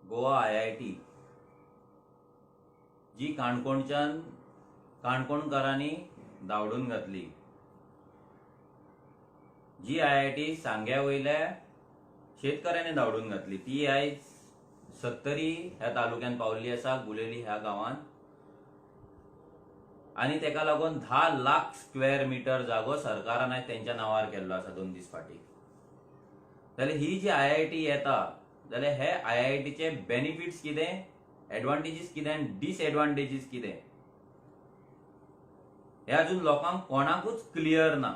Goa IIT जी काणकोणच्यान काणकोणकारांनी धांवडून घातली, जी IIT सांग्या वयल्या शेतकऱ्यांनी धांवडून घातली, ती आयज सत्तरी ह्या तालुक्यात पावल्ली आसा, गुलेली ह्या गावात. आणि तेका लागून 10 लाख स्क्वेअर मीटर जागो सरकारान आयज तेंच्या नावार केल्लो आसा 2 दीस फाटीं. जाल्यार ही जी IIT येता जाल्यार हे IITचे बेनिफिट्स कितें, एडवांटेजीस कितें आनी डिसएडवांटेजीस कितें हे अजून लोकांक कोणाकूच क्लियर ना.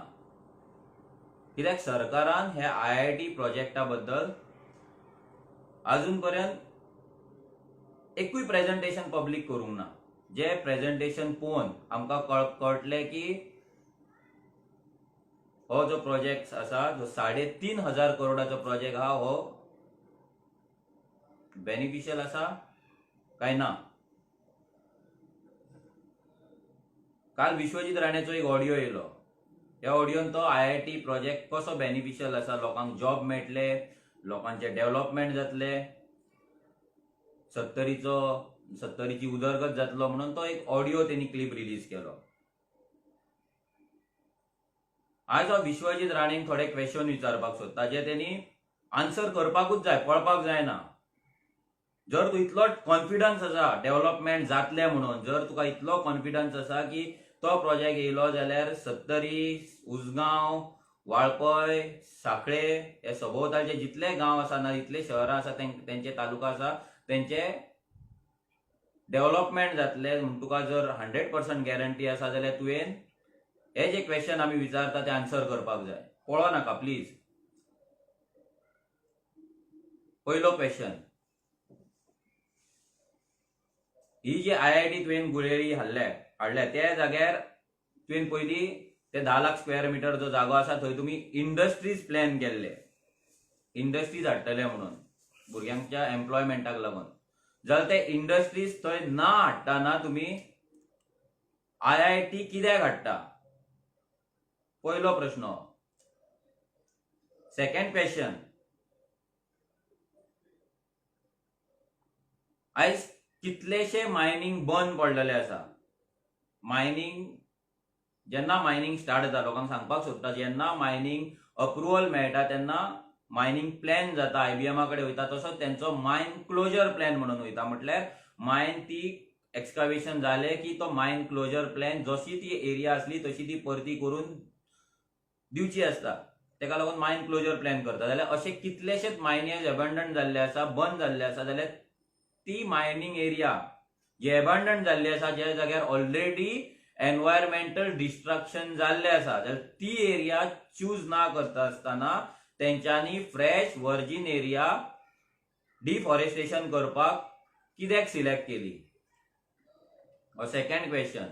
कित्याक सरकारान हे IIT प्रोजेक्टा बद्दल अजून पर्यंत एकूय प्रेझेंटेशन पब्लीक करूंक ना. जे प्रेझेंटेशन पळोवन आमकां कळटलें की हो जो प्रोजेक्ट आसा जो 3,500 करोडाचो प्रोजेक्ट आहा हो बेनिफिशियल आसा काय ना. काल विश्वजीत राणेचो एक ऑडियो येयलो. ह्या ऑडियोन तो IIT प्रोजेक्ट कसो बेनिफिशियल आसा, लोकांक जॉब मेळटले, लोकांचे डेव्हलपमेंट जातले, सत्तरीची उदरगत जातलो म्हणून तो एक ऑडियो त्यांनी क्लिप रिलीज केलो. आयज हांव विश्वजीत राणेक थोडे क्वेश्चन विचारपाक सोदता जे त्यांनी आन्सर करपाकूच जाय, पळपाक जायना. जर तू इतलो कॉन्फिडन्स आसा डेव्हलपमेंट जातले म्हणून, जर तुका इतलो कॉन्फिडन्स आसा की तो प्रोजेक्ट येयलो जाल्यार सत्तरी, उसगांव, वाळपय, सांखळे हे सभोवतालचे जितले गांव आसा ना, जितले शहरां आसा, तेंचे तालुका आसा, तेंचे डेव्हलपमेंट जातले म्हणून तुका जर 100% गॅरंटी आसा जाल्यार तुवें हे जे क्वेश्चन आमी विचारता ते आन्सर करपाक जाय. पळो नाका प्लीज. पयलो क्वेश्चन, ही जी IIT तुवें गुळेरी हाडल्या त्या जाग्यार तुवें पयली ते 10 लाख स्क्वेअर मीटर जो जागो आसा थंय तुमी इंडस्ट्रीज प्लॅन केल्ले, इंडस्ट्रीज हाडटले म्हणून भुरग्यांच्या एम्प्लॉयमेंटाक लागून. जाल्यार ते इंडस्ट्रीज थंय ना हाडटाना तुमी IIT कित्याक हाडटा? पयलो प्रश्न. सेकंड क्वेश्चन, आयज कितलेशे मायनिंग बंद पडलेले आसा. जेन्ना मायनिंग स्टार्ट जाता, लोकांक सांगपाक सोदता, जेन्ना मायनिंग अप्रुवल मेळटा तेन्ना मायनिंग प्लॅन जाता, IBM कडेन वयता, तसोच तेंचो मायन क्लोजर प्लॅन म्हणून वयता. म्हटल्यार मायन ती एक्सकावेशन जाले की तो मायन क्लोजर प्लॅन जशी ती एरिया असली तशी ती परती करून दिवची असता. तेका लागून मायन क्लोजर प्लॅन करता. जाल्यार असे कितलेशेच मायनेज अबंडन जाल्ले आसा, बंद जाल्ले आसा. जाल्यार ती मायनिंग एरिया जी अबंडन जाल्ली आसा, ज्या जाग्यार ऑलरेडी एनवायरमेंटल डिस्ट्रक्शन जाल्ले आसा, जाल्यार ती एरिया चूज ना करता आसतना तेंच्यांनी फ्रेश वर्जिन एरिया डिफॉरेस्टेशन करपाक कित्याक सिलेक्ट केली? हो सेकंड क्वेश्चन.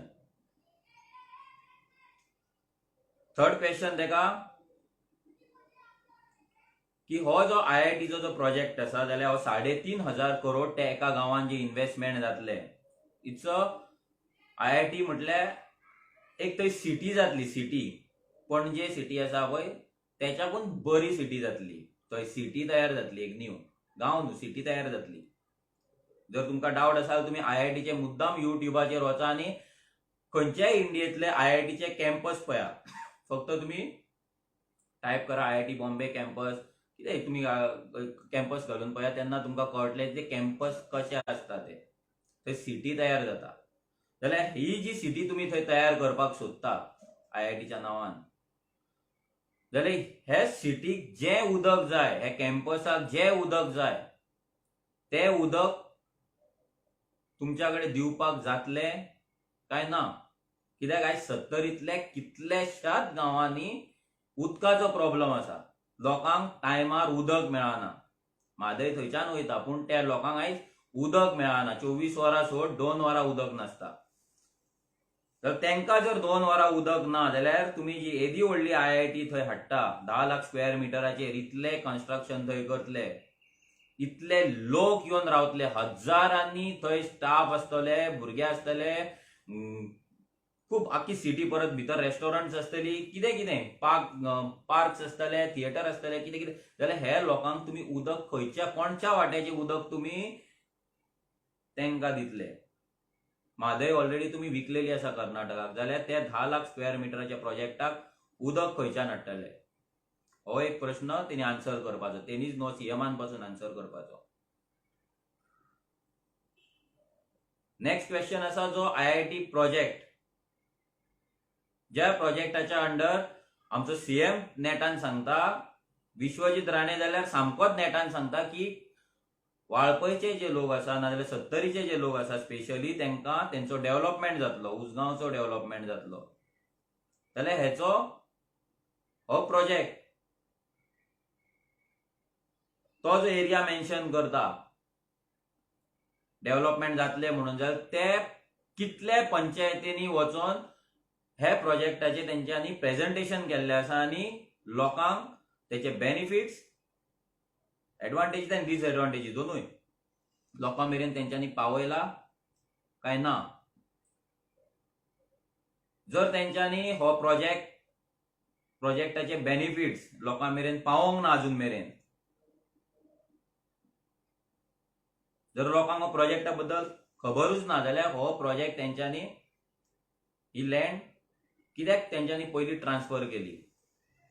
थर्ड क्वेश्चन तेका की हो जो IITचो जो प्रोजेक्ट आसा जाल्यार हो 3,500 करोड ते एका गांवान जे इन्व्हेस्टमेंट जातले. इट्स IIT म्हटल्यार एक थंय सिटी जातली, सिटी पणजे सिटी आसा पळय त्याच्याकून बरी सिटी जातली. थंय सिटी तयार जातली, एक न्यू गांव न्हू, सिटी तयार जातली. जर तुमकां डाऊट आसा जाल्यार तुमी IITचे मुद्दाम युट्यूबाचेर वचा आनी खंयच्याय इंडियेतले IITचे कॅम्पस पळया. फक्त तुम्ही टायप करा IIT बॉम्बे कॅम्पस, कितें तुम्ही कॅम्पस घालून पळया, तेन्ना तुमकां कळटलें ते कॅम्पस कशे आसता ते. थंय सिटी तयार जाता. जाल्यार ही जी सिटी तुम्ही थंय तयार करपाक सोदता IITच्या नांवान, जाल्यार हे सिटीक जे उदक जाय, हे कॅम्पसाक जे उदक जाय ते उदक तुमच्याकडे दिवपाक जातले काय ना? कित्याक आयज सत्तरीतले कितलेशाच गांवांनी उदकाचो प्रॉब्लेम आसा. लोकांक टायमार उदक मेळना. म्हादय थंयच्यान वयता पूण त्या लोकांक आयज उदक मेळना. 24 वरां सोड 2 वरां उदक नासता. तर तेंका जर 2 वरां उदक ना जाल्यार तुम्ही जी येदी व्हडली IIT थंय हाडटा, 10 लाख स्क्वेअर मिटराचेर इतले कन्स्ट्रक्शन थंय करतले, इतले लोक येवन रावतले, हजारांनी थंय स्टाफ आसतले, भुरगे आसतले, खूप आखी सिटी परत भितर रेस्टॉरंट्स आसतली, कितें पार्क्स आसतले, थिएटर आसतले, कितें जाल्यार हे लोकांक तुम्ही उदक खंयच्या कोणच्या वाट्याचे उदक तुम्ही तांकां दितले. म्हादय ऑलरेडी तुम्ही विकलेली आसा कर्नाटकाक, जाल्यार ते 10 लाख स्क्वेअर मिटराच्या प्रोजेक्टाक उदक खंयच्यान हाडटले? हो एक प्रश्न तेणी आन्सर करपाचो, तेणीच न्हू सीएमान पासून आन्सर करपाचो. नेक्स्ट क्वेश्चन आसा जो IIT प्रोजेक्ट, ज्या प्रोजेक्टाच्या अंडर आमचो सीएम नेटान सांगता, विश्वजीत राणे जाल्यार सामकोच नेटान सांगता की वाळपयचे जे लोक आसा नाजाल्यार सत्तरीचे जे लोक आसा स्पेशली तांकां तेंचो डेव्हलपमेंट जातलो, उजगांवचो डेव्हलपमेंट जातलो. जाल्यार हेचो हो प्रोजेक्ट तो जो एरिया मेन्शन करता डेव्हलपमेंट जातले म्हणून, जाल्यार ते कितले पंचायतींनी वचोन हे प्रोजेक्टाचे तेंच्यांनी प्रेझेंटेशन केल्ले आसा आनी लोकांक तेचे बेनिफिट्स, एडवांटेजीस आनी डिसएडवांटेजीस दोनूय लोकां मेरेन तेंच्यांनी पावयला काय ना. जर तेंच्यांनी हो प्रोजेक्टाचे बेनिफिट्स लोकां मेरेन पावोंक ना अजून मेरेन, जर लोकांक हो प्रोजेक्टा बद्दल खबरूच ना, जाल्यार हो प्रोजेक्ट तेंच्यांनी ही लँड कित्याक तेंच्यांनी पयलीं ट्रान्सफर केली,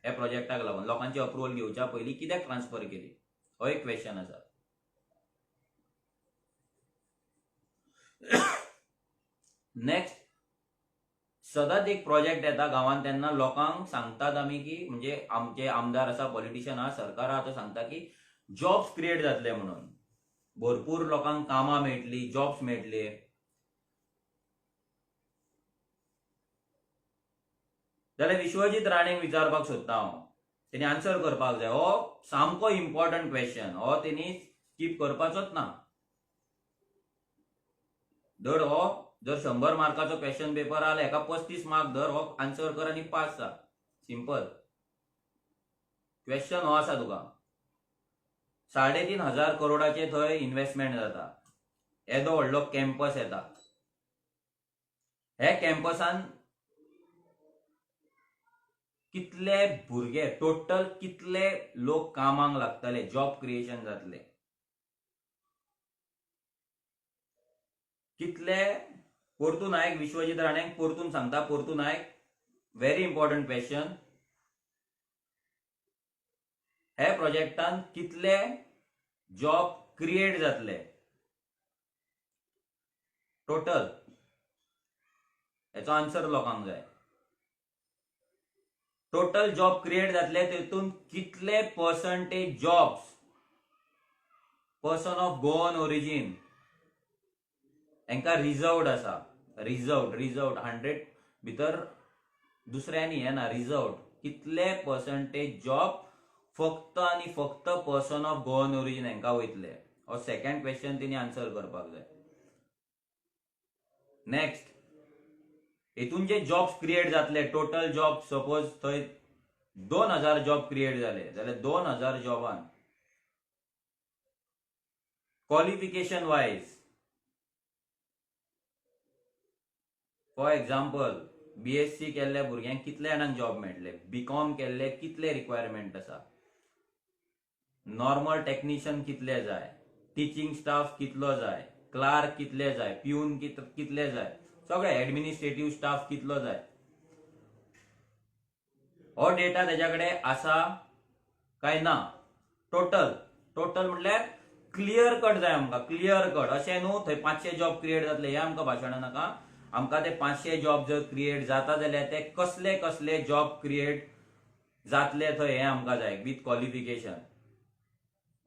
ह्या प्रोजेक्टाक लागून लोकांची अप्रुवल घेवच्या पयलीं कित्याक ट्रान्सफर केली, हो एक क्वेश्चन आसा. नेक्स्ट, सदांच एक प्रोजेक्ट येता गांवांत तेन्ना लोकांक सांगतात आमी की, म्हणजे आमचे आमदार आसा, पॉलिटिशियन आसा, सरकार आहा तो सांगता की जॉब्स क्रिएट जातले म्हणून, भरपूर लोकांक कामां मेळटली, जॉब्स मेळटले. जाल्यार विश्वजीत राणेक विचारपाक सोदता हांव, तेणी आन्सर करपाक जाय. हो सामको इम्पॉर्टंट क्वेश्चन, हो तेणी स्कीप करपाचोच ना. धर हो जर 100 मार्काचो क्वेश्चन पेपर आला, हेका 35 मार्क धर, हो आन्सर कर आनी पास जा. सिंपल क्वेश्चन हो आसा तुका. 3,500 करोडाचे थंय इन्व्हेस्टमेंट जाता, येदो व्हडलो कॅम्पस येता. हे कॅम्पसान कितले भुरगे, टोटल कितले लोक कामाक लागतले, जॉब क्रिएशन जातले, कितले. परतून आयक, विश्वजीत राणेक परतून सांगता, परतून आयक, व्हेरी इम्पॉर्टंट क्वेश्चन. हे प्रोजेक्टान कितले जॉब क्रिएट जातले टोटल, हेचो आन्सर लोकांक जाय. टोटल जॉब क्रिएट जातले, तेतून कितले percentage jobs person of Goan origin हांकां रिजर्वड आसा. रिजर्वड 100 भितर दुसऱ्यांनी हे ना, रिजर्वड. कितले पर्सेंटेज जॉब फक्त आनी फक्त पर्सन ऑफ गोवन ओरिजिन हांकां वयतले, हो सेकंड क्वेश्चन तेणी आन्सर करपाक जाय. नेक्स्ट, हितून जे जॉब्स क्रिएट जातले, टोटल जॉब सपोज थंय 2000 जॉब क्रिएट जाले, जाल्यार 2000 जॉबान qualification wise, for example BSc केल्ल्या भुरग्यांक कितले जाणांक जॉब मेळटले, BCom केल्ले कितले रिक्वायरमेंट आसा, नॉर्मल टेक्निशियन कितले जाय, टीचिंग स्टाफ कितलो जाय, क्लार्क कितले जाय, प्यून कितले जाय, सगळे एडमिनिस्ट्रेटिव्ह स्टाफ कितलो जाय, हो डेटा तेच्याकडे आसा काय ना. टोटल म्हटल्यार क्लियर कट जाय आमकां, क्लियर कट. अशें न्हू थंय 500 जॉब क्रिएट जातले हे आमकां भाशणां नाका. आमकां ते 500 जॉब जर क्रिएट जाता जाल्यार ते कसले कसले जॉब क्रिएट जातले थंय हे आमकां जाय, विथ क्वॉलिफिकेशन.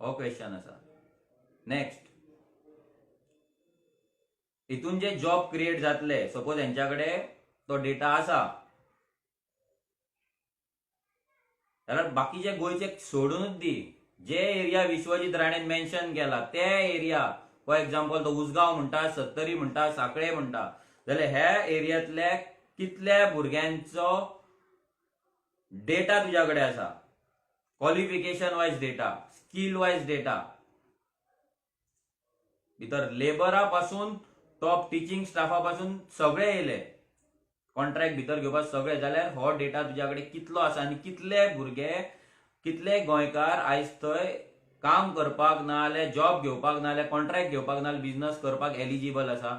हो क्वेश्चन आसा. नेक्स्ट, हितून जे जॉब क्रिएट जातले, सपोज हेंच्याकडे तो डेटा आसा, जाल्यार बाकीचे गोंयचे सोडूनच दी, जे एरिया विश्वजीत राणेन मेन्शन केला ते एरिया, फॉर एक्झाम्पल तो उसगांव म्हणटा, सत्तरी म्हणटा, साखळे म्हणटा, जाल्यार ह्या एरियांतले कितल्या भुरग्यांचो डेटा तुझ्याकडे आसा, qualification wise data, skill wise data, भितर लेबरा पासून टॉप टीचिंग स्टाफा पासून सगळे येयले, कॉन्ट्रॅक्ट भितर घेवपाक सगळे, जाल्यार हो डेटा तुझ्याकडे कितलो आसा आनी कितले भुरगे, कितले गोंयकार आयज थंय काम करपाक ना जाल्यार जॉब घेवपाक ना जाल्यार कॉन्ट्रॅक्ट घेवपाक ना जाल्यार बिझनस करपाक एलिजिबल आसा?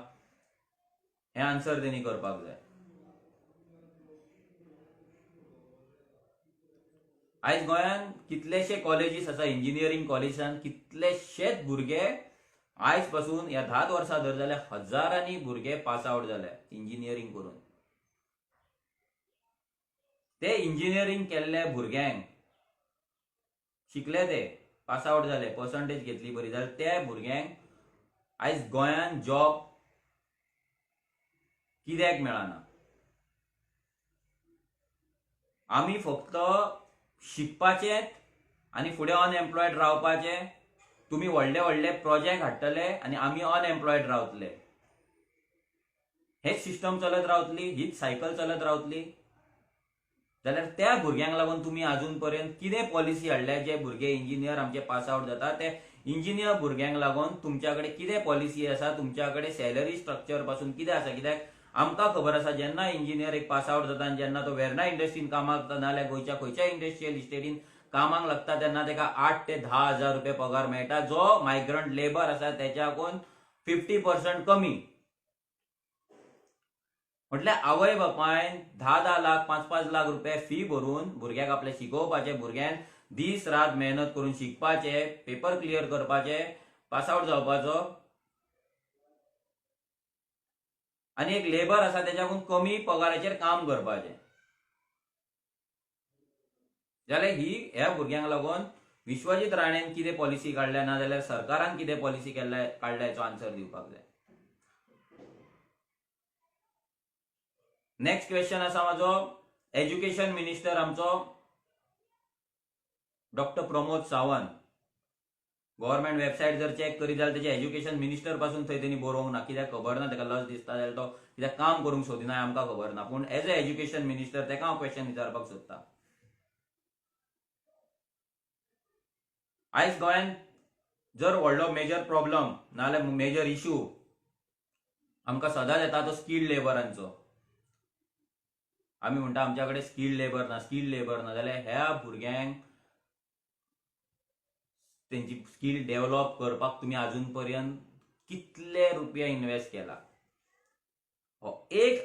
हे आन्सर तेणी करपाक जाय. आयज गोंयान कितलेशे कॉलेजीस आसा, इंजिनियरींग कॉलेजान कितलेशेच भुरगे आयज पासून ह्या 10 वर्सां धर जाल्यार हजारांनी भुरगे पास आउट जाले इंजिनियरींग करून. ते इंजिनियरींग केल्ले भुरग्यांक शिकले, ते पास आउट जाले, पर्संटेज घेतली बरी, जाल्यार त्या भुरग्यांक आयज गोंयान जॉब कित्याक मेळना? आमी फक्त शिकपाचें आनी फुडें अनएम्प्लॉयड रावपाचें. तुम्ही व्हडले व्हडले प्रोजेक्ट हाडटले आनी आमी अनएम्प्लॉयड रावतले. हेच सिस्टम चलत रावतली, हीच सायकल चलत रावतली. जाल्यार त्या भुरग्यांक लागून तुम्ही अजून पर्यंत कितें पॉलिसी हाडल्या? जे भुरगे इंजिनियर आमचे पास आउट जाता ते इंजिनियर भुरग्यांक लागून तुमच्याकडे कितें पॉलिसी आसा? तुमच्याकडे सॅलरी स्ट्रक्चर पासून कितें आसा? कित्याक आमकां खबर आसा जेन्ना इंजिनियर एक पास आउट जाता आनी जेन्ना तो वेर्ना इंडस्ट्रीन कामाक नाल्यार गोंयच्या खंयच्या इंडस्ट्रियल इस्टेटीन कामाक लागता तेन्ना तेका 8 ते 10 हजार रुपये पगार मेळटा, जो मायग्रंट लेबर आसा त्याच्याकून 50% कमी. म्हटल्यार आवय बापायन 10-10 लाख 5-5 लाख रुपये फी भरून भुरग्याक आपले शिकोवपाचे, भुरग्यान दीस रात मेहनत करून शिकपाचे, पेपर क्लियर करपाचे, पास आउट जावपाचो, आनी एक लेबर आसा त्याच्याकून कमी पगाराचेर काम करपाचे. जाल्यार ह्या भुरग्यांक लागून विश्वजीत राणेन कितें पॉलिसी काडल्या ना जाल्यार सरकारान कितें पॉलिसी काडल्या हेचो आन्सर दिवपाक जाय. नेक्स्ट क्वेश्चन आसा माझो, एज्युकेशन मिनिस्टर आमचो doctor Pramod Sawant. Government website जर चेक करीत जाल्यार तेजे एज्युकेशन मिनिस्टर पासून थंय तेणी बरोवंक ना. कित्याक खबर ना, तेका लज दिसता जाल्यार तो कित्याक काम करूंक सोदिना आमकां खबर ना. पूण एज अ एज्युकेशन मिनिस्टर तेका हांव क्वेश्चन विचारपाक सोदता. आयज गोंयान जर व्हडलो मेजर प्रॉब्लम नाल्यार मेजर इश्यू आमकां सदांच येता तो स्किल्ड लेबरांचो. आमी म्हणटा आमच्या कडेन स्किल्ड लेबर ना, जाल्यार ह्या भुरग्यांक तेंची स्किल डेव्हलप करपाक तुम्ही अजून पर्यंत कितले रुपया इन्वेस्ट केला? एक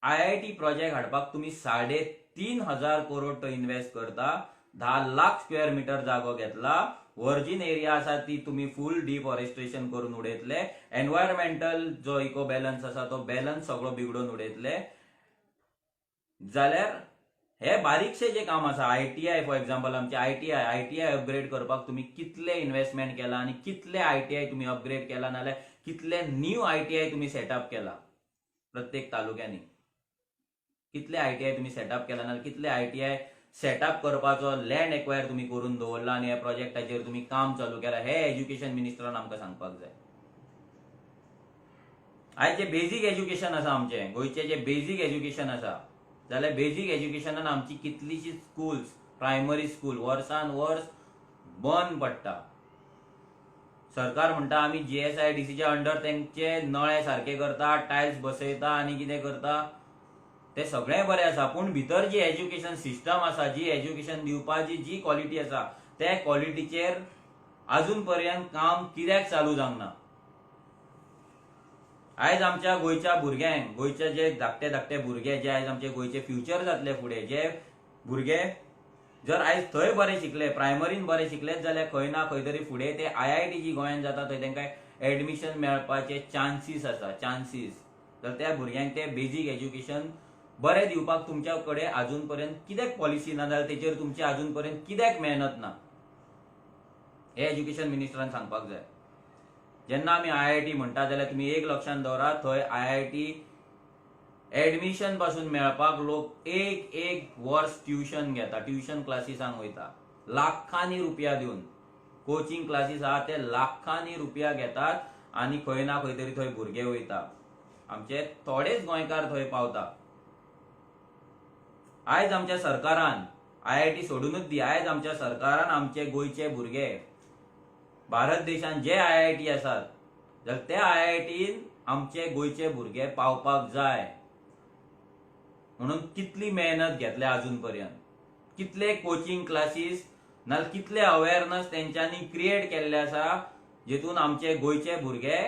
IIT प्रोजेक्ट हाडपाक तुम्ही 3,500 करोड इन्वेस्ट करता. 10 लाख स्क्वेअर मीटर जागो घेतला. वर्जिन एरिया आसा ती तुम्ही फुल डिफॉरेस्ट्रेशन करून उडयतले. एन्व्हायरमेंटल जो इको बॅलन्स आसा तो बॅलन्स सगळो बिगडून उडयतले. जाल्यार हे बारीकशे जे काम आसा, ITI फॉर एक्झाम्पल आमचे ITI अपग्रेड करपाक तुम्ही कितले इन्व्हेस्टमेंट केला आनी कितले ITI तुम्ही अपग्रेड केला नाल्यार कितले न्यू ITI तुम्ही सेटअप केला प्रत्येक तालुक्यांनी, कितले ITI तुम्ही सेटअप केला नाल्यार कितले ITI सेटअप करपाचो लँड एक्वायर तुम्ही करून दवरला आनी ह्या प्रोजेक्टाचेर तुम्ही काम चालू केला, हे एज्युकेशन मिनिस्टरान आमकां सांगपाक जाय. आयज जे बेजीक एज्युकेशन आसा आमचे गोंयचे, जे बेजीक एज्युकेशन आसा, जाल्यार बेजीक एज्युकेशनान आमची कितलीशी स्कूल्स, प्रायमरी स्कूल वर्सान वर्स बंद पडटा. सरकार म्हणटा आमी GSIDCच्या अंडर तेंचे नळे सारखे करता, टायल्स बसयता आनी कितें करता, ते सगळें बरें आसा. पूण भितर जी एज्युकेशन सिस्टम आसा, जी एज्युकेशन दिवपाची जी क्वॉलिटी आसा, त्या क्वॉलिटीचेर अजून पर्यंत काम कित्याक चालू जावंक ना? आयज आमच्या गोंयच्या भुरग्यांक, गोंयचे जे धाकटे भुरगे जे आयज आमचे गोंयचे फ्युचर जातले फुडें, जे भुरगे जर आयज थंय बरे शिकले, प्रायमरीन बरे शिकलेत जाल्यार खंय ना खंय तरी फुडें ते IIT जी गोंयान जाता थंय तांकां एडमिशन मेळपाचे चान्सीस आसा. तर त्या भुरग्यांक ते बेजीक एज्युकेशन बरें दिवपाक तुमच्या कडेन अजून पर्यंत कित्याक पॉलिसी ना, जाल्यार तेचेर तुमची अजून पर्यंत कित्याक मेहनत ना, हे एज्युकेशन मिनिस्टरान सांगपाक जाय. जेन्ना आमी IIT म्हणटा जाल्यार तुम्ही एक लक्षात दवरा, थंय IIT एडमिशन पासून मेळपाक लोक एक वर्स ट्युशन घेता, ट्युशन क्लासीसांक वयता, लाखांनी रुपया दिवन कोचिंग क्लासीस आहा ते लाखांनी रुपया घेतात आनी खंय ना खंय तरी थंय भुरगे वयता. आमचे थोडेच गोंयकार थंय पावता. आयज आमच्या सरकारान IIT सोडूनच दी, आयज आमच्या सरकारान आमचे गोंयचे भुरगे भारत देशान जे IIT आसात जाल्यार त्या IITन आमचे गोंयचे भुरगे पावपाक जाय. म्हणून कितली मेहनत घेतल्या अजून पर्यंत, कितले कोचिंग क्लासीस नाल्यार कितले अवेअरनेस तेंच्यांनी क्रिएट केल्ले आसा जेतून आमचे गोंयचे भुरगे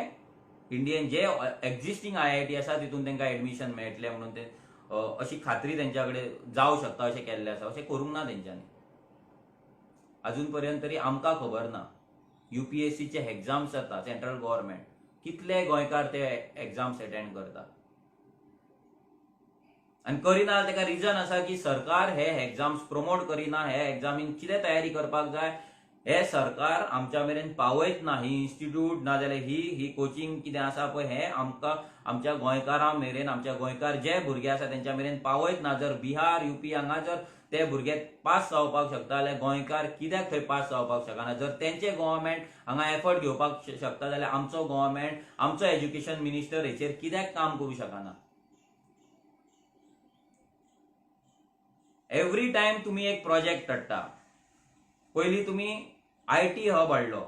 इंडियन जे एक्झिस्टिंग IIT आसा तितून तांकां एडमिशन मेळटले म्हणून ते अशी खात्री तेंच्या कडेन जावं शकता अशें केल्लें आसा. अशें करूंक ना तेंच्यांनी. अजून पर्यंत तरी आमकां खबर ना. UPSCचे एग्जाम्स जाता सेंट्रल गव्हर्नमेंट, कितले गोंयकार ते एग्जाम्स अटेंड करता आनी करिना. ताका रिजन आसा की सरकार हे एग्जाम्स प्रमोट करिना. हे एग्जामीन कितें तयारी करपाक जाय हे सरकार आमच्या मेरेन पावयत ना. ही इन्स्टिट्यूट ना जाल्यार ही कोचिंग कितें आसा पळय हे आमकां आमच्या गोंयकारां मेरेन, आमच्या गोंयकार जे भुरगे आसा तेंच्या मेरेन पावयत ना. जर बिहार UP हांगा जर ते भुरगे पास जावपाक शकता जाल्यार गोंयकार कित्याक थंय पास जावपाक शकना. जर तेंचे गव्हर्नमेंट हांगा एफर्ट घेवपाक शकता जाल्यार आमचो गव्हर्नमेंट, आमचो एज्युकेशन मिनिस्टर हेचेर कित्याक काम करूं शकना. एवरी टायम तुम्ही एक प्रोजेक्ट हाडटा. पयलीं तुम्ही IT हब हाडलो,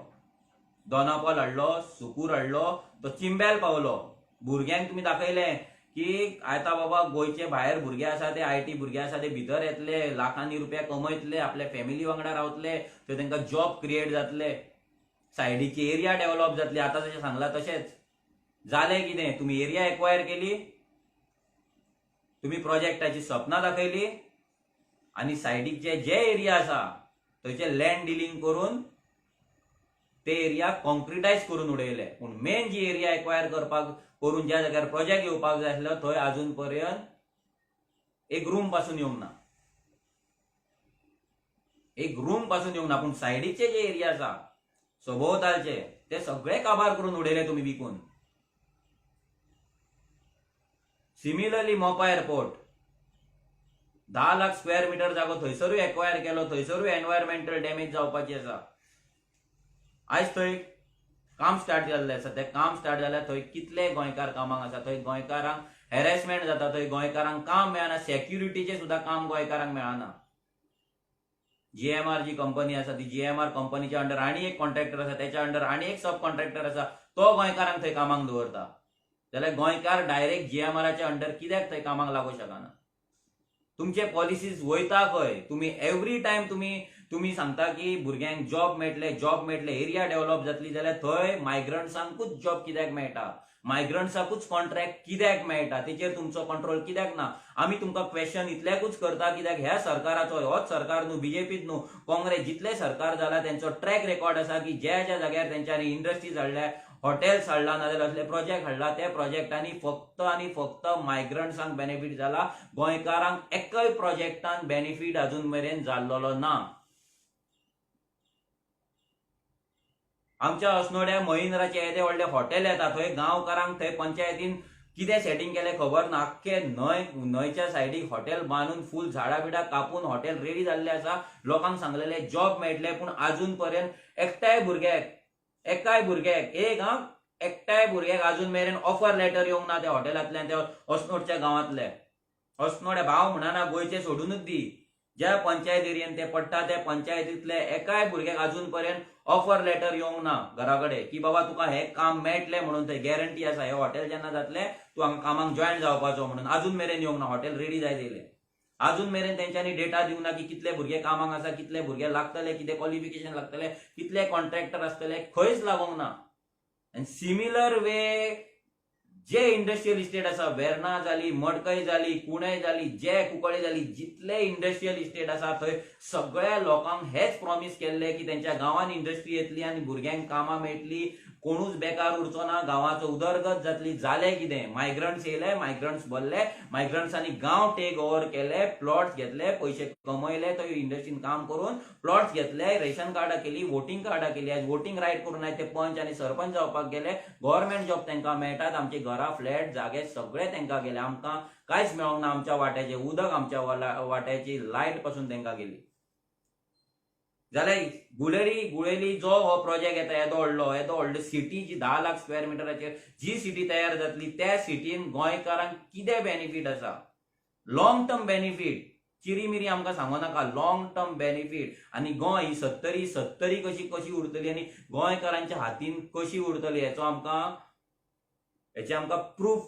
दोनापावल हाडलो, सुकूर हाडलो, तो चिंबेल पावलो. भुरग्यांक तुम्ही दाखयलें की आतां बाबा गोंयचे भायर भुरगे आसा ते IT भुरगे आसा ते भितर येतले, लाखांनी रुपया कमयतले, आपल्या फॅमिली वांगडा रावतले, थंय तांकां जॉब क्रिएट जातले, सायडीची एरिया डेव्हलप जातली. आतां जशें सांगलां तशेंच जालें. कितें तुम्ही एरिया एक्वायर केली, तुम्ही प्रोजेक्टाची सपनां दाखयली आनी सायडीचे जे एरिया आसा थंयचे लँड डिलिंग करून ते एरिया कॉन्क्रिटायज करून उडयले. पूण मेन जी एरिया एक्वायर करपाक करून ज्या जाग्यार प्रोजेक्ट येवपाक जाय आसलो थंय अजून पर्यंत एक रूम पासून येवंक ना. एक रूम पासून येवंक ना. पूण सायडीचे जे एरिया आसा सभोवतालचे ते सगळे काबार करून उडयले तुम्ही विकून. सिमिलरली मोपा एअरपोर्ट 10 लाख स्क्वेअर मीटर जागो थंयसरूय एक्वायर केलो, थंयसरूय एनवायरमेंटल डॅमेज जावपाची आसा. आयज थंय काम स्टार्ट जाल्लें आसा. तें काम स्टार्ट जाल्यार थंय कितले गोंयकार कामाक आसा. थंय गोंयकारांक हॅरेसमेंट जाता, थंय गोंयकारांक काम मेळना. सेक्युरिटीचें सुद्दां काम गोंयकारांक मेळना. GMR जी कंपनी आसा ती GMR कंपनीच्या अंडर आनी एक कॉन्ट्रॅक्टर आसा, त्याच्या अंडर आनी एक सब कॉन्ट्रॅक्टर आसा, तो गोंयकारांक थंय कामाक दवरता. जाल्यार गोंयकार डायरेक्ट GMRच्या अंडर कित्याक थंय कामाक लागूं शकना. तुमचे पॉलिसीज वयता खंय. तुम्ही एवरी टायम तुम्ही सांगता की भुरग्यांक जॉब मेळटले, एरिया डेव्हलप जातली, जाल्यार थंय मायग्रंट्सांकूच जॉब कित्याक मेळटा, मायग्रंट्सांकूच कॉन्ट्रॅक्ट कित्याक मेळटा, तेचेर तुमचो कंट्रोल कित्याक ना. आमी तुमकां क्वेश्चन इतल्याकूच करता कित्याक ह्या सरकाराचो, होच सरकार न्हू, BJPच न्हू, काँग्रेस जितले सरकार जाला तेंचो ट्रॅक रेकॉर्ड आसा की ज्या ज्या जाग्यार तेंच्यांनी इंडस्ट्रीज हाडल्या, हॉटेल्स हाडला, नाजाल्यार असले प्रोजेक्ट हाडला, त्या प्रोजेक्टांनी फक्त आनी फक्त मायग्रंट्सांक बेनिफीट जाला. गोंयकारांक एकय प्रोजेक्टान बेनिफीट अजून मेरेन जाल्लो ना. आमच्या अस्नोड्या महिंद्राचे येदे व्हडले हॉटेल येता, थंय गांवकारांक थंय पंचायतीन कितें सेटिंग केलें खबर ना. आख्खे न्हंयच्या सायडीक हॉटेल बांदून फूल झाडां बिडां कापून हॉटेल रेडी जाल्ले आसा. लोकांक सांगलेले जॉब मेळटले, पूण अजून पर्यंत एकटाय भुरग्याक एकटाय भुरग्याक अजून मेरेन ऑफर लेटर येवंक ना त्या हॉटेलांतल्यान, त्या अस्नोडच्या गांवांतले. अस्नोड्या भाव म्हणना गोंयचे सोडूनच दी, ज्या पंचायत एरियेन ते पडटा त्या पंचायतींतले एकाय भुरग्याक अजून पर्यंत ऑफर लेटर येवंक ना घरा कडेन की बाबा तुका हे काम मेळटले म्हणून. थंय गॅरंटी आसा हे हॉटेल जेन्ना जातले तूं हांगा कामाक जॉयन जावपाचो म्हणून. अजून मेरेन येवंक ना. हॉटेल रेडी जाय दिले. अजून मेरेन तेंच्यांनी डेटा दिवंक ना की कितले भुरगे कामाक आसा, कितले भुरगे लागतले, कितें क्वॉलिफिकेशन लागतले, कितले कॉन्ट्रॅक्टर आसतले, खंयच लागोंक ना. आनी सिमिलर वे जे इंडस्ट्रियल इस्टेट आसा, वेर्ना जाली, मडकय जाली, कुणय जाली, जे कुंकळे जाली, जितले इंडस्ट्रियल इस्टेट आसा थंय सगळ्या लोकांक हेच प्रॉमिस केल्ले की तेंच्या गांवान इंडस्ट्री येतली आनी भुरग्यांक कामां मेळटली, कोणूच बेकार उरचो ना, गांवाचो उदरगत जातली. जालें कितें? मायग्रंट्स येयले, मायग्रंट्स भरले, मायग्रंट्सांनी गांव टेक ओव्हर केले, प्लॉट्स घेतले, पयशे कमयले, थंय इंडस्ट्रीन काम करून प्लॉट्स घेतले, रेशन कार्डां केली, वोटिंग कार्डां केली. आज वोटिंग रायट करून ते पंच आनी सरपंच जावपाक गेले. गव्हर्नमेंट जॉब तांकां मेळटात. आमचे घरा, फ्लॅट, जागे सगळे तांकां गेले. आमकां कांयच मेळोंक ना. आमच्या वाट्याचें उदक, आमच्या वाट्याची लायट पासून तांकां गेली. जाल्यार गुळेली जो हो प्रोजेक्ट येता, येदो व्हडलो सिटी जी 10 लाख स्क्वेअर मिटराचेर जी सिटी तयार जातली, त्या सिटीन गोंयकारांक कितें बेनिफीट आसा? Long term benefit. चिरी आमकां सांगो नाका. Long term benefit. आनी गोंय ही सत्तरी कशी उरतली आनी गोंयकारांच्या हातीन कशी उरतली हेचो आमकां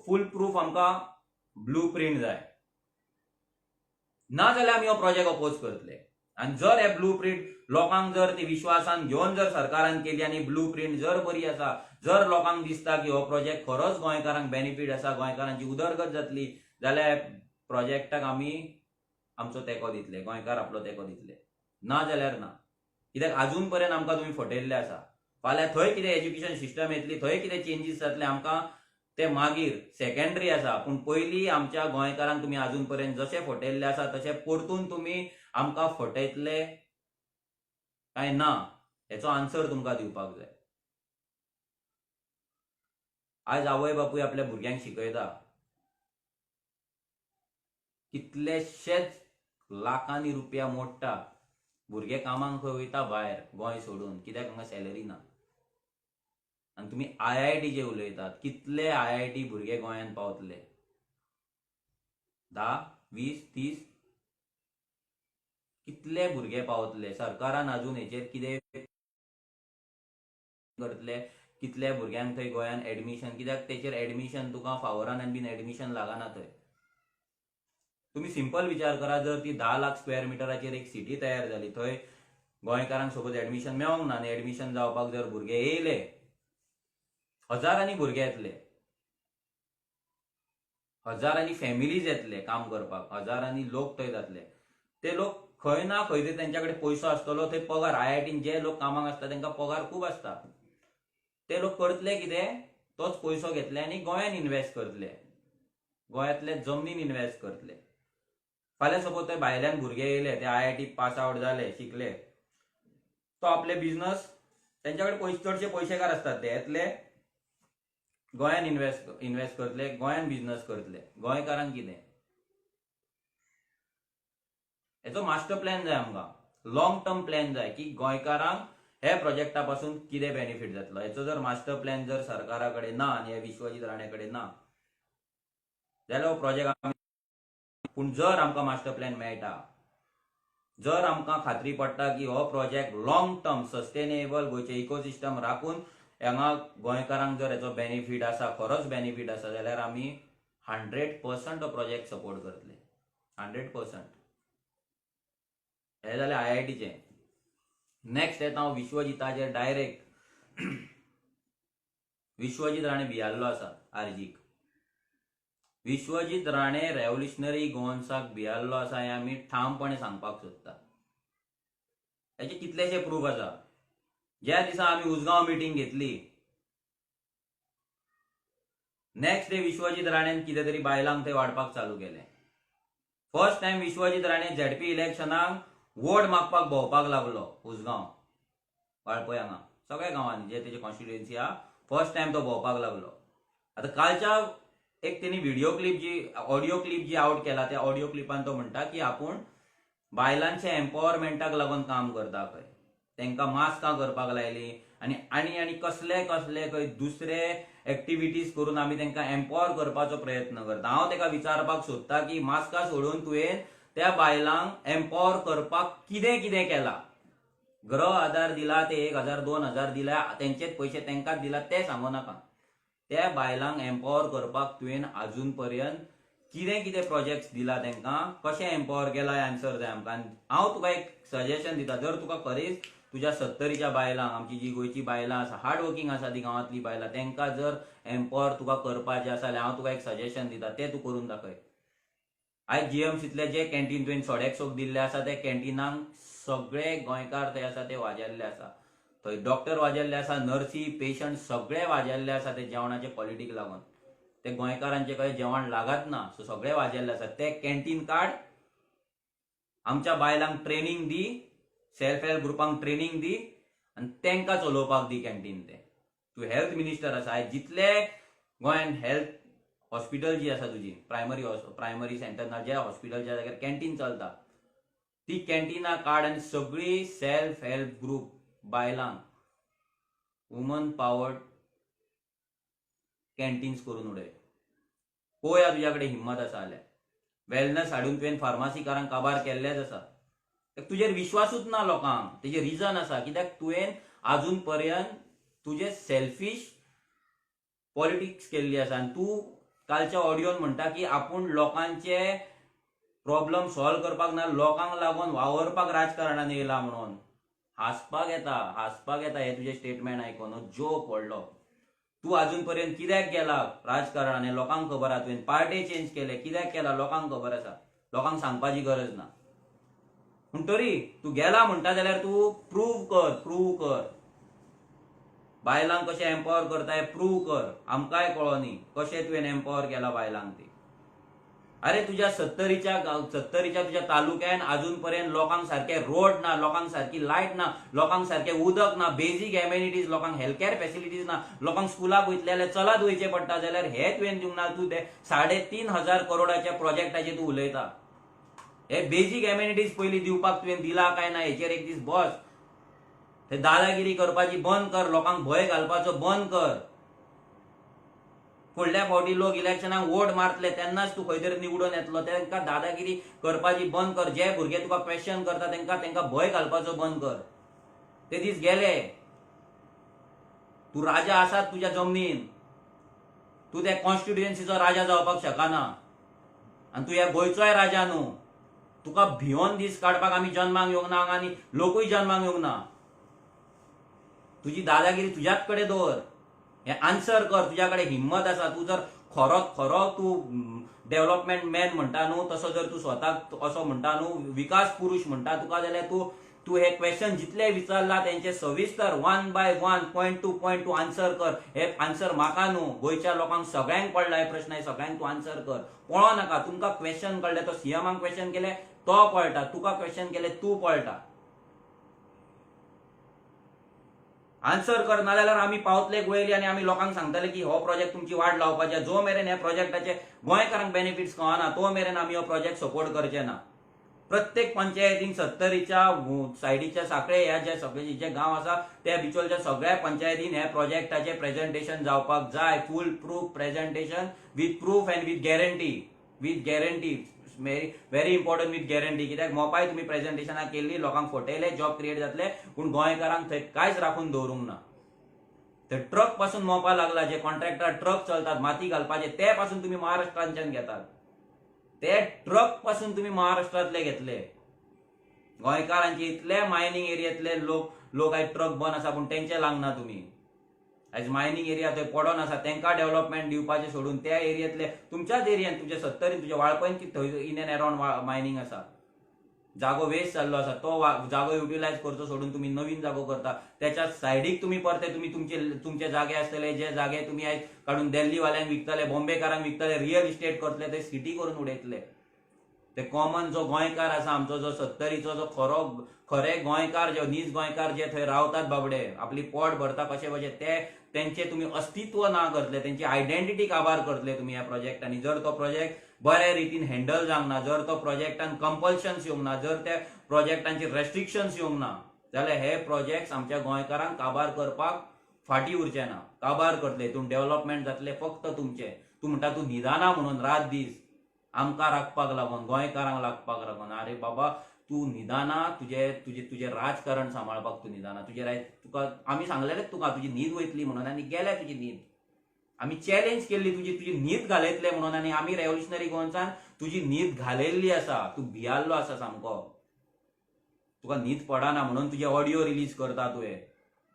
फूल प्रूफ आमकां ब्लू प्रिंट जाय. ना जाल्यार आमी हो प्रोजेक्ट अपोज करतले. आनी जर हे ब्लू प्रिंट लोकांक जर ती विश्वासान घेऊन जर सरकारान केली आणि ब्लू प्रिंट जर बरी आसा, जर लोकांक दिसता की हो प्रोजेक्ट खरोच गोंयकारांक बेनिफीट आसा, गोंयकारांची उदरगत जातली, जाल्यार प्रोजेक्टाक आमी आमचो तेंको दितले, गोंयकार आपलो तेंको दितले. ना जाल्यार ना. कित्याक अजून पर्यंत आमकां तुम्ही फटयल्ले आसा. फाल्यां थंय कितें एज्युकेशन सिस्टम येतली, थंय कितें चेंजीस जातले आमकां ते मागीर सेकंडरी आसा. पूण पयलीं आमच्या गोंयकारांक तुम्ही अजून पर्यंत जशे फटयल्ले आसा तशे परतून तुम्ही आमकां फटयतले काय ना, हेचो आन्सर तुमकां दिवपाक जाय. आज आवय बापूय आपल्या भुरग्यांक शिकयता, कितलेशेच लाखांनी रुपया मोडटा, भुरगे कामाक खंय वयता भायर गोंय सोडून, कित्याक हांगा सॅलरी ना. आणि तुम्ही IIT उलयतात, कितले IIT भुरगे गोंयांत पावतले? 10, 20, 30 कितले भुरगे पावतले? सरकारान अजून हेचेर कितें करतले? कितले भुरग्यांक थंय गोंयान एडमिशन, कित्याक तेचेर एडमिशन तुका फावरान बीन एडमिशन लागना थंय. तुम्ही सिंपल विचार करा, जर ती 10 लाख स्क्वेअर मिटराचेर एक सिटी तयार जाली, थंय गोंयकारांक सपोज एडमिशन मेळोंक ना आनी एडमिशन जावपाक जर भुरगे येयले, हजारांनी भुरगे येतले, हजारांनी फॅमिलीज येतले काम करपाक, हजारांनी लोक थंय जातले. ते लोक खंय ना खंय तरी तेंच्याकडे पैसो आसतलो, थंय पगार IITन जे लोक कामाक असता तेंका पगार खूब असता. ते लोक करतले कितें? तोच पैसो घेतले आनी गोंयान इन्व्हेस्ट करतले, गोंयांतले जमनीन इन्व्हेस्ट करतले. फाल्यां सपोज थंय भायल्यान भुरगे येयले, ते IIT पास आउट जाले, शिकले, तो आपले बिझनस, त्यांच्याकडे चडशे पैसेकार असतात, ते येतले गोंयान इन्व्हेस्ट करतले, गोंयान बिझनस करतले. गोंयकारांक कितें? हेचो मास्टर प्लॅन जाय आमकां, लॉंग टर्म प्लॅन जाय की गोंयकारांक हे प्रोजेक्टा पासून कितें बेनिफीट जातलो. हेचो जर मास्टर प्लॅन जर सरकारा कडेन ना आनी विश्वजीत राणे कडेन ना, जाल्यार हो प्रोजेक्ट. पूण जर आमकां मास्टर प्लॅन मेळटा, जर आमकां खात्री पडटा की हो प्रोजेक्ट लॉंग टर्म सस्टेनेबल गोंयचे इकोसिस्टम राखून हांगा गोंयकारांक जर हेचो बेनिफीट आसा, खरोच बेनिफीट आसा, जाल्यार आमी 100% हो प्रोजेक्ट सपोर्ट करतले. 100%. हे जालें IITचे. नेक्स्ट येता हांव विश्वजिताचेर डायरेक्ट. विश्वजीत राणे भियाल्लो आसा आर्जीक. विश्वजीत राणे रेव्होल्युशनरी गोवन्साक भियाल्लो आसा हें आमी ठामपणे सांगपाक सोदता. हेचे कितलेशे प्रूफ आसा. ज्या दिसा आमी उजगांव मिटींग घेतली, नेक्स्ट डे विश्वजीत राणेन कितें तरी बायलांक थंय वाडपाक चालू केलें. First time Vishwajit Rane ZP इलेक्शनाक वोट मागपाक भोंवपाक लागलो उजगांव, वाळपय हांगा सगळ्या गांवांनी जे तेजे कॉन्स्टिट्युएन्सी आहा, फर्स्ट टाइम तो भोंवपाक लागलो. आतां कालच्या एक तेणी व्हिडिओ क्लिप जी ऑडिओ क्लिप जी आउट केला, त्या ऑडिओ क्लिपान तो म्हणटा की आपूण बायलांचे एम्पॉवरमेंटाक लागून काम करता खंय, तांकां मास्कां करपाक लायली आनी आनी आनी कसले कसले खंय दुसरे एक्टिविटीज करून आमी तांकां एम्पॉवर करपाचो प्रयत्न करता. हांव ताका विचारपाक सोदता की मास्कां सोडून तुवें त्या बायलांक एम्पॉवर करपाक कितें कितें केलां. गृह आधार दिला, ते 1000-2000 दिल्या, तेंचेच पयशे तांकांच दिला, ते सांगू नाका. त्या बायलांक एम्पॉवर करपाक तुवें अजून पर्यंत कितें कितें प्रोजेक्ट्स दिला, तांकां कशें एम्पॉवर केला, आन्सर जाय आमकां. हांव तुका एक सजेशन दिता, जर तुका खरेंच तुज्या 70च्या बायलांक, आमची जी गोंयची बायलां आसा, हार्ड वर्किंग आसा ती गांवांतली बायलां, तांकां जर एम्पॉवर तुका करपाचें आसा जाल्यार हांव तुका एक सजेशन दिता, तें तूं करून दाखय. आयज GMCतले जे कॅन्टीन तुवें सोडेक दिल्ले आसा, ते कॅन्टीनांक सगळे गोंयकार थंय आसा ते वाजेल्ले आसा. थंय डॉक्टर वाजेल्ले आसा, नर्सी, पेशंट सगळे वाजेल्ले आसा ते जेवणाचे क्वॉलिटीक लागून. ते गोंयकारांचे कडेन जेवण लागत ना, सो सगळे वाजेल्ले आसा. ते कॅन्टीन काड, आमच्या बायलांक ट्रेनिंग दी, सेल्फ हेल्प ग्रुपांक ट्रेनिंग दी आनी तांकां चलोवपाक दी कॅन्टीन. ते तूं हेल्थ मिनिस्टर आसा, आयज जितले गोंयान हेल्थ हॉस्पिटल जी आसा तुजी प्रायमरी सेंटर ना, ज्या हॉस्पिटलच्या जाग्यार कॅन्टीन चलता, ती कॅन्टीनां काड आनी सगळी सेल्फ हेल्प ग्रुप बायलांक वुमन पावर्ड कॅन्टीन्स करून उडय. पळोवया तुज्या कडेन हिम्मत आसा जाल्यार. वेलनेस हाडून तुवें फार्मासीकारांक काबार केल्लेच आसा. तुजेर विश्वासूच ना लोकांक. तेजे रिजन आसा, कित्याक तुवें अजून पर्यंत तुजे सेल्फिश पॉलिटिक्स केल्ली आसा. आनी तूं कालच्या ऑडिओन म्हणटा की आपूण लोकांचे प्रॉब्लेम सॉल्व करपाक ना, लोकांक लागून वावरपाक राजकारणान येयला म्हणून. हांसपाक येता हे तुझे स्टेटमेंट आयकून जोक व्हडलो. तू अजूनपर्यंत कित्याक गेला राजकारणान हे लोकांक खबर आसा. तुवें पार्टी चेंज केले कित्याक केला लोकांक खबर आसा. लोकांक सांगपाची गरज ना. पूण तरी तू गेला म्हणटा जाल्यार तू प्रूव्ह कर. बायलांक कशें एम्पावर करता हें प्रूव्ह कर. आमकांय कळोनी कशें तुवें एम्पावर केला बायलांक ती. अरे तुझ्या 70च्या तुझ्या तालुक्यान अजूनपर्यंत लोकांक सारखे रोड ना, लोकांक सारखी लायट ना, लोकांक सारखे उदक ना, बेजीक एम्युनिटीज, लोकांक हेल्थ केअर फॅसिलिटीज ना, लोकांक स्कुलाक वयतले चलत वयचे पडटा जाल्यार हे तुवें दिवंक ना. तू ते 3,500 करोडाच्या प्रोजेक्टाचेर तू उलयता. हे बेजीक एम्युनिटीज पयलीं दिवपाक तुवें दिला काय ना हेचेर एक दीस बस. ते दादागिरी करपाची बंद कर. लोकांक भंय घालपाचो बंद कर. फुडल्या फावटी लोक इलेक्शनाक वोट मारतले तेन्नाच तू खंय तरी निवडून येतलो. तांकां दादागिरी करपाची बंद कर. जे भुरगे तुका क्वेश्चन करता तांकां भंय घालपाचो बंद कर. ते दीस गेले. तू राजा आसात तुज्या जमनीन. तू त्या कॉन्स्टिट्युएन्सीचो राजा जावपाक शकना. आनी तू ह्या गोंयचोय राजा न्हू. तुका भिवोन दीस काडपाक आमी जन्माक येवंक ना आनी लोकूय जन्माक येवंक ना. तुजी दादागिरी तुज्याच कडेन दवर. हे आन्सर कर. तुझ्या कडेन हिम्मत आसा. तू जर खरो तू डेव्हलपमेंट मॅन म्हणटा न्हू, तसो जर तू स्वताक असो म्हणटा न्हू, विकास पुरुष म्हणटा तुका, जाल्यार तू हे क्वेश्चन जितले विचारला तेंचे सविस्तर 1 by 1 पॉयंट टू पॉयंट तू आन्सर कर. हे आन्सर म्हाका न्हू, गोंयच्या लोकांक सगळ्यांक पडला हे प्रश्न. हे सगळ्यांक तू आन्सर कर. पळो नाका. तुमकां क्वेश्चन कळले. तो सीएमाक क्वेश्चन केले तो पळटा, तुका क्वेश्चन केले तू पळटा. आन्सर कर. नाजाल्यार आमी पावतले गोयली आनी आमी लोकांक सांगतले की हो प्रोजेक्ट तुमची वाट लावपाचे. जो मेरेन ह्या प्रोजेक्टाचे गोंयकारांक बेनिफिट्स कळना तो मेरेन आमी हो प्रोजेक्ट सपोर्ट करचे ना. प्रत्येक पंचायतीन 70च्या सायडीच्या साखळे ह्या जे सगळे जे गांव आसा त्या बिचोलच्या सगळ्या पंचायतीन ह्या प्रोजेक्टाचे प्रेझेंटेशन जावपाक जाय. Foolproof presentation with proof and with guarantee. Very important with guarantee. कित्याक मोपाय तुम्ही प्रेझेंटेशनाक केल्ली, लोकांक फटयले, जॉब क्रिएट जातले, पूण गोंयकारांक थंय कांयच राखून दवरूंक ना. ते ट्रक पासून मोपा लागला. जे कॉन्ट्रॅक्टर ट्रक चलतात माती घालपाचे ते पासून तुम्ही महाराष्ट्रांच्यान घेतात. ते ट्रक पासून तुम्ही महाराष्ट्रातले घेतले. गोंयकारांचे इतले मायनिंग एरियांतले लोक आयज ट्रक बंद आसा पूण तेंचे लागना. तुम्ही आयज मायनिंग एरिया थंय पडोन आसा तेंकां डेव्हलपमेंट दिवपाचे सोडून त्या एरियांतले तुमच्याच एरियान तुझ्या 70 तुझ्या वाळपयन थंय इन एंड अराउंड मायनिंग आसा. जागो वेस्ट जाल्लो आसा. तो जागो युटिलायज करचो सोडून तुम्ही नवीन जागो करता. त्याच्या सायडीक तुम्ही परते तुमचे जागे आसतले जे जागे तुम्ही आयज काडून दिल्लीवाल्यांक विकतले, बॉम्बेकारांक विकतले, रियल इस्टेट करतले, ते सिटी करून उडयतले. ते कॉमन जो गोंयकार आसा आमचो, जो 70रीचो जो खरे गोंयकार, जे नीज गोंयकार जे थंय रावतात बाबडे, आपली पोट भरता कशे भशेन, तेंचे तुम्ही अस्तित्व ना करतले, तेंची आयडेंटिटी काबार करतले तुम्ही ह्या प्रोजेक्टांनी. जर तो प्रोजेक्ट बऱ्या रितीन हँडल जावंक ना, जर तो प्रोजेक्टान कंपल्शन्स येवंक ना, जर त्या प्रोजेक्टांची रेस्ट्रिक्शन्स येवंक ना, जाल्यार हे प्रोजेक्ट आमच्या गोंयकारांक काबार करपाक फाटी उरचे ना. काबार करतले. हितून डेव्हलपमेंट जातले फक्त तुमचे. तू म्हणटा तू निदाना म्हणून रात दीस आमकां राखपाक लागून, गोंयकारांक लागपाक लागून. अरे बाबा तू निदाना तुझे राजकारण सांबाळपाक तू निदाना. तुका आमी सांगलेलेच तुका तुजी न्हीद वयतली म्हणून, आनी गेल्या तुजी न्हीद. आमी चॅलेंज केल्ली तुजी न्हीद घालयतले म्हणून, आनी आमी रेव्होल्युशनरी गोंयच्यान तुजी न्हीद घालयल्ली आसा. तू भियाल्लो आसा सामको. तुका न्हीद पडना म्हणून तुजे ऑडिओ रिलीज करता तुवें.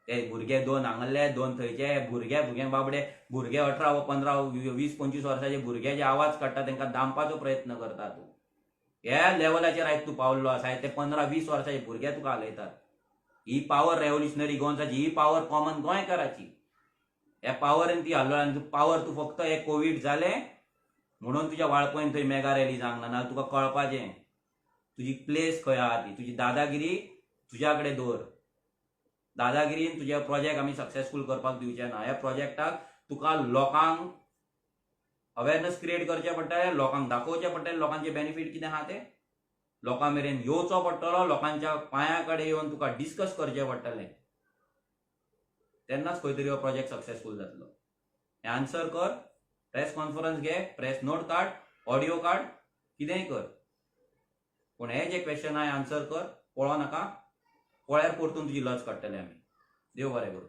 ते भुरगे 2 हांगले 2 थंयचे भुरगे बाबडे, भुरगे 18, 15, 20, 25 वर्साचे भुरगे जे आवाज काडटा तांकां दामपाचो प्रयत्न करता तूं. ह्या लेवलाचेर आयज तूं पावल्लो आसा. ते 15-20 वर्साचे भुरगे तुका हालयतात. ही पावर रेव्होल्युशनरी गोंयची, ही पावर कॉमन गोंयकाराची. ह्या पावरान ती हाडलो. आनी पावर तूं फक्त हे कोविड जाले म्हणून तुज्या वाळपयन थंय मेगा रॅली जावंक ना. नाल्यार तुका कळपाचें तुजी प्लेस खंय आहा ती. तुजी दादागिरी तुज्या कडेन दवर. दादागिरीन तुजे प्रोजेक्ट आमी सक्सेसफूल करपाक दिवचे ना. ह्या प्रोजेक्टाक तुका लोकांक अवेरनेस क्रिएट करचे पडटले, लोकांक दाखोवचे पडटले लोकांचे बेनिफिट कितें आहा ते, लोकां मेरेन येवचो पडटलो, लोकांच्या पांया कडेन येवन तुका डिस्कस करचे पडटले. तेन्नाच खंय तरी हो प्रोजेक्ट सक्सेसफूल जातलो. हे आन्सर कर. प्रेस कॉन्फरन्स घे, प्रेस नोट काड, ऑडिओ काड, कितेंय कर, पूण हे जे क्वेश्चन आय आन्सर कर. पळो नाका. पळ्यार परतून तुजी लज काडटले आमी. देव बरें करूं.